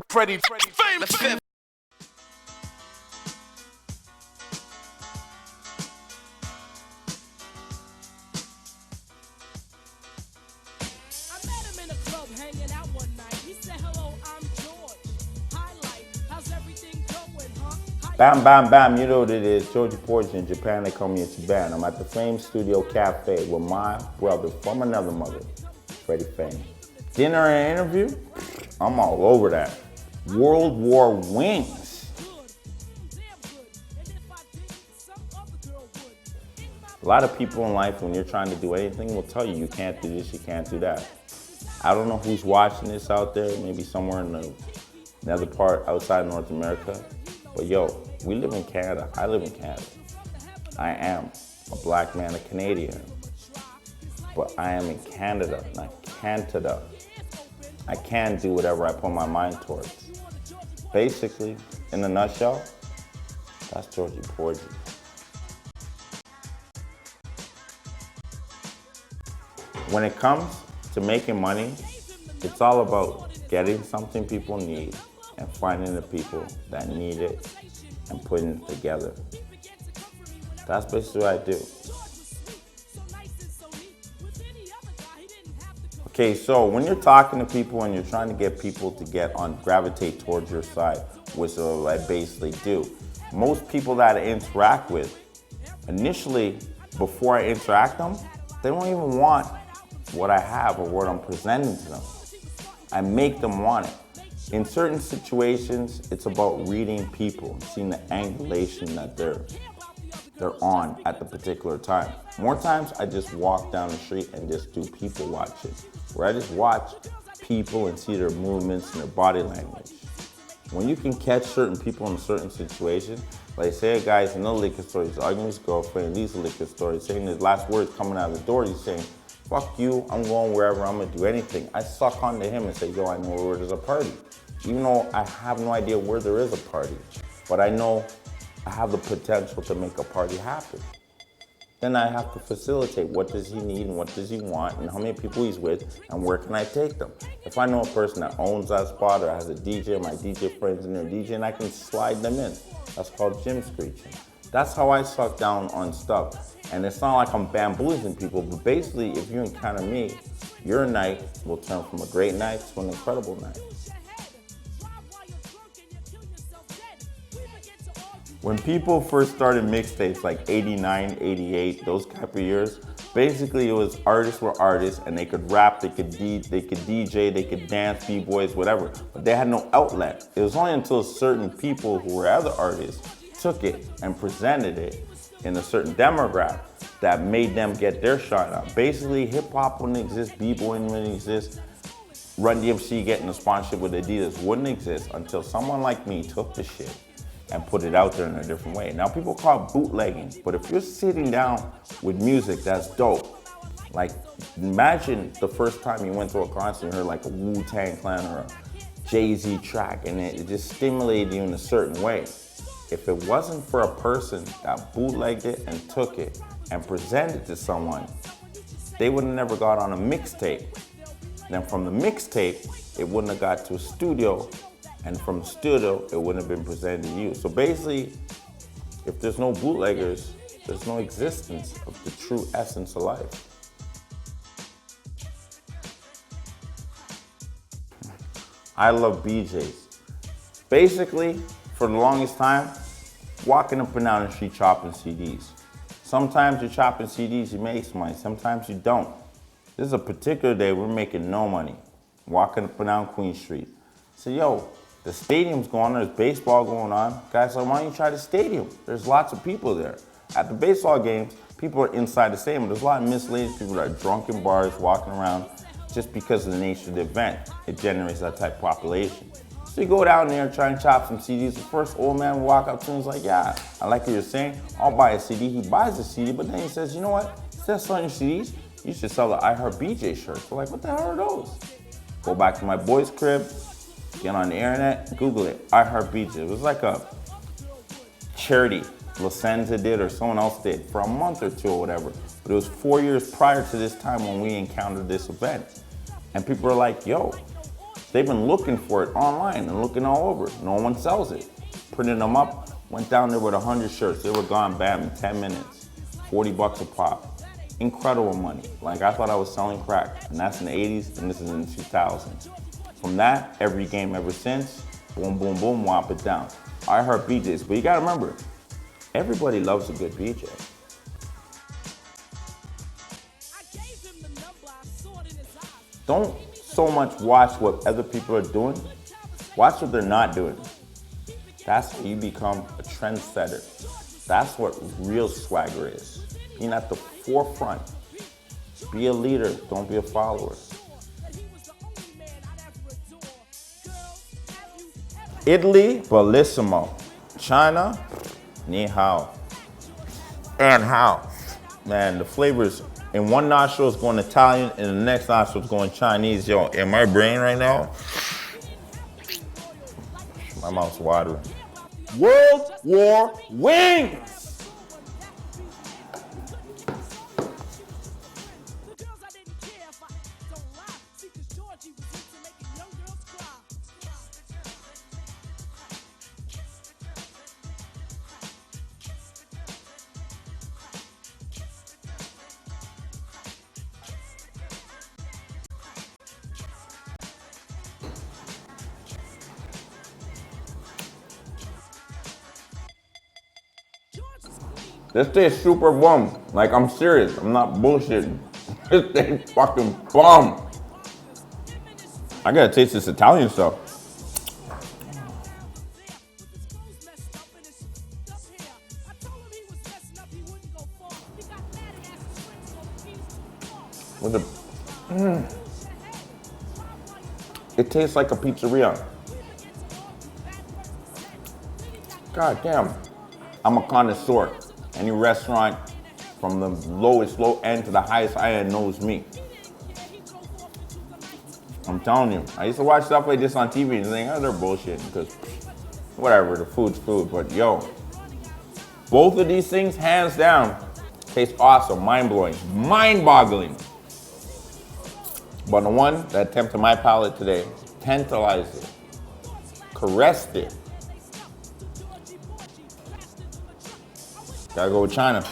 Freddie, famous. I met him in a club hanging out one night. He said, "Hello, I'm George. Hi, life. How's everything going, huh?" Bam, bam, bam, you know what it is. Jorgie, Porgie. In Japan, they call me Ichiban. I'm at the Fame Studio Cafe with my brother from another mother, Freddie Fame. Dinner and interview? I'm all over that. World War Wings. A lot of people in life, when you're trying to do anything, will tell you you can't do this, you can't do that. I don't know who's watching this out there, maybe somewhere in another part outside North America. But yo, we live in Canada. I live in Canada. I am a black man, a Canadian. But I am in Canada, not Canada. I can do whatever I put my mind towards. Basically, in a nutshell, that's Jorgie Porgie. When it comes to making money, it's all about getting something people need and finding the people that need it and putting it together. That's basically what I do. Okay, so when you're talking to people and you're trying to get people to gravitate towards your side, which is what I basically do, most people that I interact with, initially, before I interact them, they don't even want what I have or what I'm presenting to them. I make them want it. In certain situations, it's about reading people and seeing the angulation that they're on at the particular time. More times, I just walk down the street and just do people watching, where I just watch people and see their movements and their body language. When you can catch certain people in a certain situation, like say a guy's in a liquor store, he's arguing with his girlfriend, and leaves the liquor store, he's saying his last words coming out of the door, he's saying, "Fuck you, I'm going wherever, I'm gonna do anything." I suck onto him and say, "Yo, I know where there's a party." Even though I have no idea where there is a party, but I know I have the potential to make a party happen. Then I have to facilitate what does he need and what does he want and how many people he's with and where can I take them. If I know a person that owns that spot or has a DJ, my DJ friends in their DJ, and I can slide them in. That's called gym screeching. That's how I suck down on stuff. And it's not like I'm bamboozling people, but basically if you encounter me, your night will turn from a great night to an incredible night. When people first started mixtapes like 89, 88, those type of years, basically it was artists were artists and they could rap, they could DJ, they could dance, b-boys, whatever, but they had no outlet. It was only until certain people who were other artists took it and presented it in a certain demographic that made them get their shot out. Basically, hip hop wouldn't exist, b-boying wouldn't exist, Run DMC getting a sponsorship with Adidas wouldn't exist until someone like me took the shit and put it out there in a different way. Now people call it bootlegging, but if you're sitting down with music that's dope, like imagine the first time you went to a concert and heard like a Wu-Tang Clan or a Jay-Z track and it just stimulated you in a certain way. If it wasn't for a person that bootlegged it and took it and presented it to someone, they would have never got on a mixtape. Then from the mixtape, it wouldn't have got to a studio, and from the studio, it wouldn't have been presented to you. So basically, if there's no bootleggers, there's no existence of the true essence of life. I love BJs. Basically, for the longest time, walking up and down the street chopping CDs. Sometimes you're chopping CDs, you make some money. Sometimes you don't. This is a particular day we're making no money. Walking up and down Queen Street. So yo, the stadium's going on, there's baseball going on. Guys like, why don't you try the stadium? There's lots of people there. At the baseball games, people are inside the stadium. There's a lot of miscellaneous people that are drunk in bars, walking around, just because of the nature of the event. It generates that type of population. So you go down there and try and chop some CDs. The first old man will walk up to him and is like, "Yeah, I like what you're saying. I'll buy a CD." He buys a CD, but then he says, "You know what? Instead of selling your CDs, you should sell the I Heart BJ shirts." We're like, "What the hell are those?" Go back to my boy's crib, get on the internet, Google it, I Heart BJ. It was like a charity Lacenza did or someone else did for a month or two or whatever. But it was 4 years prior to this time when we encountered this event. And people were like, "Yo, They've been looking for it online and looking all over. No one sells it. Printed them up, went down there with 100 shirts. They were gone, bam, in 10 minutes. 40 bucks a pop. Incredible money. Like, I thought I was selling crack. And that's in the 80s, and this is in the 2000s. From that, every game ever since, boom, boom, boom, whomp it down. I heard BJs, but you gotta remember, everybody loves a good BJ. Don't so much watch what other people are doing. Watch what they're not doing. That's how you become a trendsetter. That's what real swagger is. Being at the forefront. Be a leader, don't be a follower. Italy, bellissimo. China, ni hao. And how? Man, the flavors in one nostril is going Italian, and the next nostril is going Chinese. Yo, in my brain right now, my mouth's watering. World War Wings! This tastes super bomb. Like, I'm serious. I'm not bullshitting. This tastes fucking bomb. I gotta taste this Italian stuff. With the, It tastes like a pizzeria. God damn. I'm a connoisseur. Any restaurant from the lowest low end to the highest high end knows me. I'm telling you. I used to watch stuff like this on TV and think, oh, they're bullshit because whatever, the food's food. But yo, both of these things, hands down, taste awesome, mind-blowing, mind-boggling. But the one that tempted my palate today, tantalized it, caressed it. Gotta go with China.